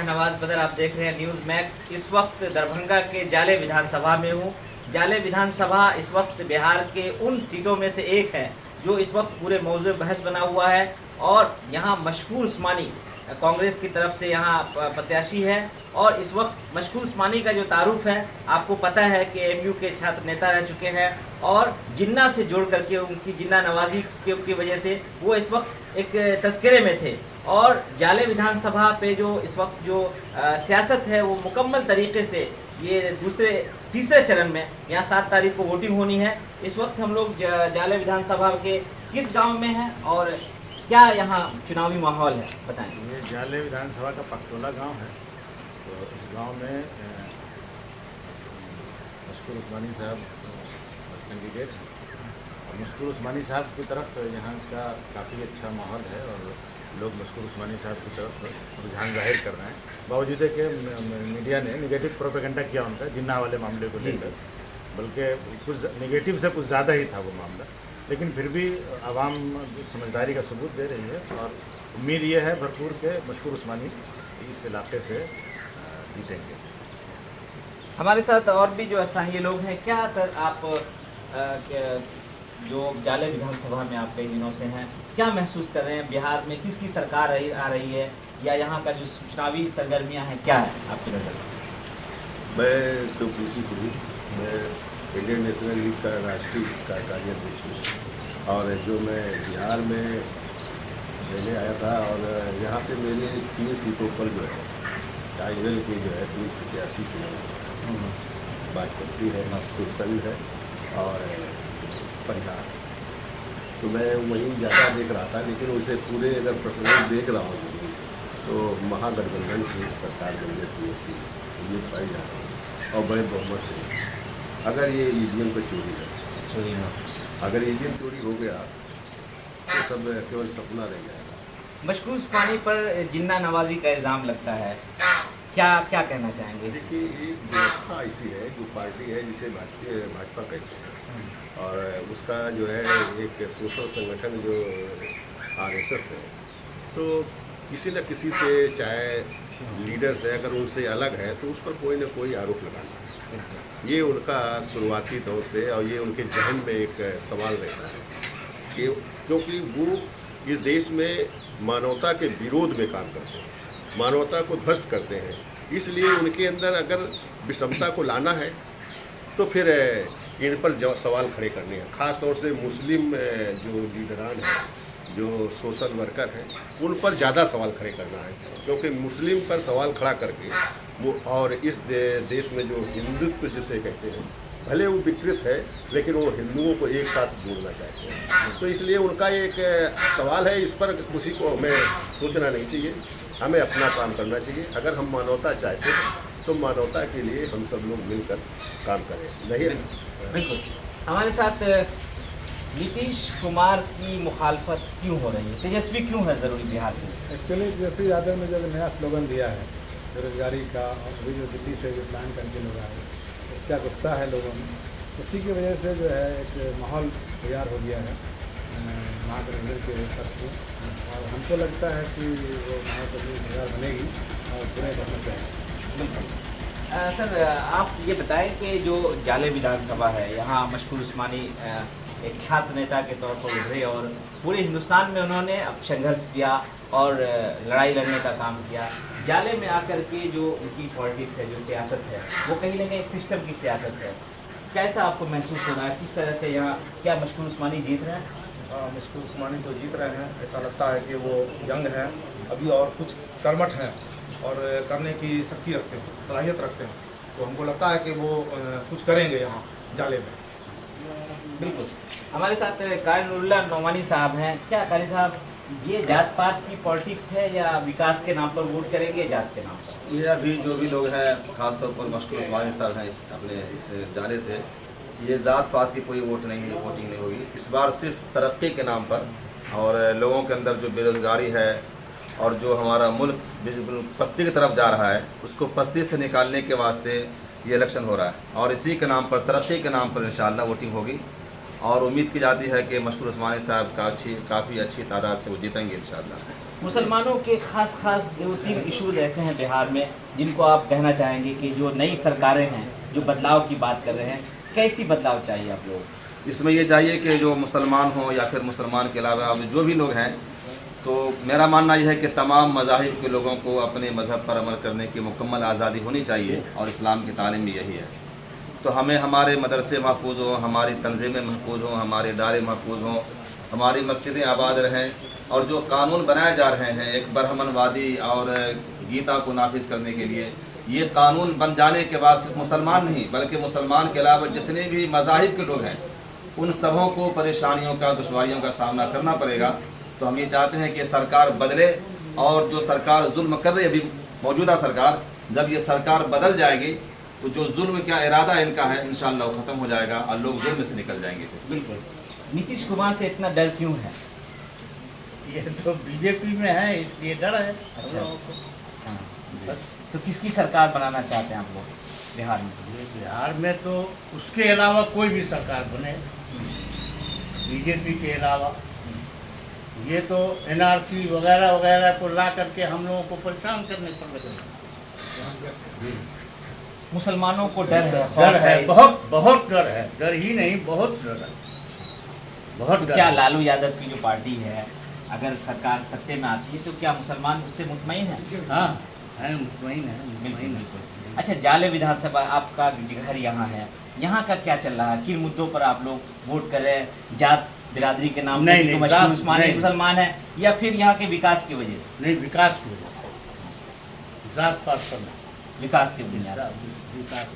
शहनवाज बदर, आप देख रहे हैं न्यूज़ मैक्स। इस वक्त दरभंगा के जाले विधानसभा में हूँ। जाले विधानसभा इस वक्त बिहार के उन सीटों में से एक है जो इस वक्त पूरे मौजूद बहस बना हुआ है और यहाँ मशकूर उस्मानी कांग्रेस की तरफ से यहाँ प्रत्याशी है। और इस वक्त मशकूर उस्मानी का जो तारुफ है, आपको पता है कि एमयू के छात्र नेता रह चुके हैं और जिन्ना से जोड़ करके उनकी जिन्ना नवाजी की वजह से वो इस वक्त एक तस्करे में थे। और जाले विधानसभा पे जो इस वक्त जो सियासत है वो मुकम्मल तरीके से ये तीसरे चरण में यहाँ 7 तारीख को वोटिंग होनी है। इस वक्त हम लोग जाले विधानसभा के किस गांव में हैं और क्या यहाँ चुनावी माहौल है, बताएं। ये जाले विधानसभा का पकटोला गांव है। तो इस गांव में मशकूर उस्मानी साहब कैंडिडेट हैं और मशकूर उस्मानी साहब की तरफ यहाँ का काफ़ी अच्छा माहौल है और लोग मशकूर उस्मानी साहब की तरफ रुझान जाहिर कर रहे हैं। बावजूद के मीडिया ने निगेटिव प्रोपेगेंडा किया उनका जिन्ना वाले मामले को लेकर, बल्कि कुछ निगेटिव से कुछ ज़्यादा ही था वो मामला, लेकिन फिर भी आवाम समझदारी का सबूत दे रही है और उम्मीद ये है भरपूर के मशकूर उस्मानी इस इलाके से जीतेंगे। हमारे साथ और भी जो स्थानीय लोग हैं, क्या सर आप जो जाले विधानसभा में आप कई दिनों से हैं, क्या महसूस कर रहे हैं? बिहार में किसकी सरकार आ रही है या यहाँ का जो चुनावी सरगर्मियाँ हैं, क्या है आपकी नज़र में? मैं तो मैं इंडियन नेशनल लीग का राष्ट्रीय कार्याध्यक्ष हूँ और जो मैं बिहार में पहले आया था और यहाँ से मेरे 3 सीटों पर जो है टाइगल के जो है 3 प्रत्याशी चुनाव बाजपट्टी है, सुरसंग है और परिहार। तो मैं वहीं ज़्यादा देख रहा था, लेकिन उसे पूरे अगर प्रसंग देख रहा हूँ तो महागठबंधन की सरकार बनने की ऐसी उम्मीद पाई जा रही है और बड़े बहुमत से। अगर ये ईवीएम का चोरी है, अगर ईवीएम चोरी हो गया तो सब केवल सपना रह जाएगा। मशकूर उस्मानी पर जिन्ना नवाजी का इल्ज़ाम लगता है, क्या कहना चाहेंगे? देखिए, एक व्यवस्था ऐसी है जो पार्टी है जिसे भाजपा कहते हैं और उसका जो है एक सोशल संगठन जो आरएसएस है, तो किसी न किसी से, चाहे लीडर से, अगर उनसे अलग है तो उस पर कोई न कोई आरोप लगाना है। ये उनका शुरुआती दौर से और ये उनके जहन में एक सवाल रहता है कि क्योंकि वो इस देश में मानवता के विरोध में काम करते हैं, मानवता को ध्वस्त करते हैं, इसलिए उनके अंदर अगर विषमता को लाना है तो फिर इन पर सवाल खड़े करने हैं। ख़ास तौर से मुस्लिम जो लीडरान हैं, जो सोशल वर्कर हैं, उन पर ज़्यादा सवाल खड़े करना है, क्योंकि मुस्लिम पर सवाल खड़ा करके वो और इस देश में जो हिंदुत्व जिसे कहते हैं, भले वो विकृत है लेकिन वो हिंदुओं को एक साथ जोड़ना चाहते हैं। तो इसलिए उनका एक सवाल है, इस पर किसी को हमें सोचना नहीं चाहिए, हमें अपना काम करना चाहिए। अगर हम मानवता चाहते हैं तो मानवता के लिए हम सब लोग मिलकर काम करें। नहीं, बिल्कुल। हमारे साथ नीतीश कुमार की मुखालफत क्यों हो रही है? तेजस्वी क्यों है ज़रूरी बिहार में? एक्चुअली तेजस्वी यादव ने जो नया स्लोगन दिया है बेरोजगारी का, और अभी जो दिल्ली से जो प्लान कंटिन्यू हो रहा है, इसका गुस्सा है लोगों में। उसी की वजह से जो है एक माहौल तैयार हो गया है महागठबंधन के पक्ष में और हमको लगता है कि वो महागठबंधन तैयार बनेगी और पूरे बहुमत से आएगी। सर आप ये बताएं कि जो जाले विधानसभा है, यहाँ मशकूर उस्मानी एक छात्र नेता के तौर पर उभरे और पूरे हिंदुस्तान में उन्होंने अब संघर्ष किया और लड़ाई लड़ने का काम किया। जाले में आकर के जो उनकी पॉलिटिक्स है, जो सियासत है, वो कहीं ना कहीं एक सिस्टम की सियासत है। कैसा आपको महसूस हो रहा है? किस तरह से यहाँ क्या मशकूर उस्मानी जीत रहे हैं? मशकूर उस्मानी तो जीत रहे हैं। ऐसा लगता है कि वो यंग हैं अभी और कुछ कर्मठ हैं और करने की शक्ति रखते हैं, सलाहियत रखते हैं। तो हमको लगता है कि वो कुछ करेंगे यहाँ जाले में। बिल्कुल। हमारे साथ कारी नूरुल्लाह नोमानी साहब हैं। क्या कारी साहब, ये जात पात की पॉलिटिक्स है या विकास के नाम पर वोट करेंगे जात के नाम पर? ये अभी जो भी लोग हैं, खासतौर पर मशकूर उस्मानी साहब हैं इस जाले से, ये जात पात की कोई वोटिंग नहीं होगी। इस बार सिर्फ तरक्की के नाम पर और लोगों के अंदर जो बेरोज़गारी है और जो हमारा मुल्क बिल्कुल पस्ती की तरफ जा रहा है, उसको पस्ती से निकालने के वास्ते ये इलेक्शन हो रहा है और इसी के नाम पर, तरक्की के नाम पर इंशाअल्लाह वोटिंग होगी और उम्मीद की जाती है कि मशकूर उस्मानी साहब काफ़ी अच्छी तादाद से वो जीतेंगे इंशाअल्लाह। मुसलमानों के खास 2-3 इश्यूज ऐसे हैं बिहार में जिनको आप कहना चाहेंगे कि जो नई सरकारें हैं जो बदलाव की बात कर रहे हैं, कैसी बदलाव चाहिए आप लोगों को? इसमें ये चाहिए कि जो मुसलमान हों या फिर मुसलमान के अलावा अब जो भी लोग हैं, तो मेरा मानना यह है कि तमाम मज़ाहिब के लोगों को अपने मज़हब पर अमल करने की मुकम्मल आज़ादी होनी चाहिए और इस्लाम की तालीम भी यही है। तो हमें हमारे मदरसे महफूज हों, हमारी तंजीमें महफूज हों, हमारे इदारे महफूज हों, हमारी मस्जिदें आबाद रहें, और जो कानून बनाए जा रहे हैं एक बरहमनवादी और गीता को नाफिज करने के लिए, ये कानून बन जाने के बाद सिर्फ मुसलमान नहीं बल्कि मुसलमान के अलावा जितने भी मज़ाहिब के लोग हैं उन सबों को परेशानियों का, दुश्वारियों का सामना करना पड़ेगा। तो हम ये चाहते हैं कि सरकार बदले, और जो सरकार जुल्म कर रही है अभी मौजूदा सरकार, जब ये सरकार बदल जाएगी तो जो जुल्म का इरादा इनका है इंशाअल्लाह वो ख़त्म हो जाएगा और लोग जुल्म से निकल जाएंगे। बिल्कुल। नीतीश कुमार से इतना डर क्यों है? ये तो बीजेपी में है इसलिए डर है। अच्छा। हाँ। तो किसकी सरकार बनाना चाहते हैं आप लोग बिहार में? बिहार में तो उसके अलावा कोई भी सरकार बने, बीजेपी के अलावा। ये तो एनआरसी वगैरह वगैरह को ला करके हम लोगों को परेशान करने पर लगे। मुसलमानों को डर है, डर है, बहुत बहुत डर है, डर ही नहीं बहुत डर है, बहुत तो डर क्या है। लालू यादव की जो पार्टी है अगर सरकार सत्ते में आती है तो क्या मुसलमान उससे मुतमईन है? हाँ है, मुतमईन है, मुतमईन है। अच्छा, जाले विधानसभा आपका घर यहाँ है, यहाँ का क्या चल रहा है? किन मुद्दों पर आप लोग वोट कर रहे हैं? जात बिरादरी के नाम नहीं, पे नहीं, मशहूर जात उस्मानी नहीं। मुसलमान है, या फिर यहाँ के विकास की वजह से? नहीं, विकास की वजह से, जात पात करना, विकास के बुनियाद। विकास।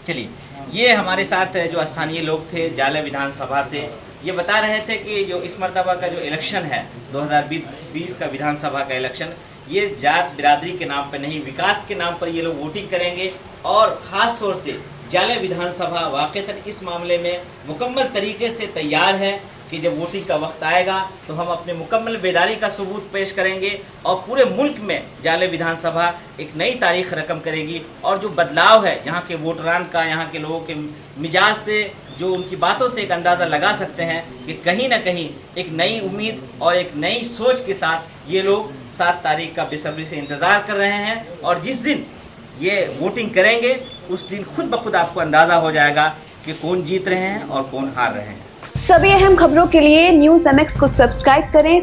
चलिए, ये हमारे साथ जो स्थानीय लोग थे जाले विधानसभा से, ये बता रहे थे कि जो इस मरतबा का जो इलेक्शन है 2020 का विधानसभा का इलेक्शन, ये जात बिरादरी के नाम पर नहीं, विकास के नाम पर ये लोग वोटिंग करेंगे। और ख़ास तौर से जाले विधानसभा वाक़ईतन इस मामले में मुकम्मल तरीके से तैयार है कि जब वोटिंग का वक्त आएगा तो हम अपने मुकम्मल बेदारी का सबूत पेश करेंगे और पूरे मुल्क में जाले विधानसभा एक नई तारीख रकम करेगी। और जो बदलाव है यहाँ के वोटरान का, यहाँ के लोगों के मिजाज से, जो उनकी बातों से एक अंदाज़ा लगा सकते हैं कि कहीं ना कहीं एक नई उम्मीद और एक नई सोच के साथ ये लोग 7 तारीख का बेसब्री से इंतज़ार कर रहे हैं। और जिस दिन ये वोटिंग करेंगे उस दिन खुद ब खुद आपको अंदाज़ा हो जाएगा कि कौन जीत रहे हैं और कौन हार रहे हैं। सभी अहम खबरों के लिए न्यूज़ MX को सब्सक्राइब करें,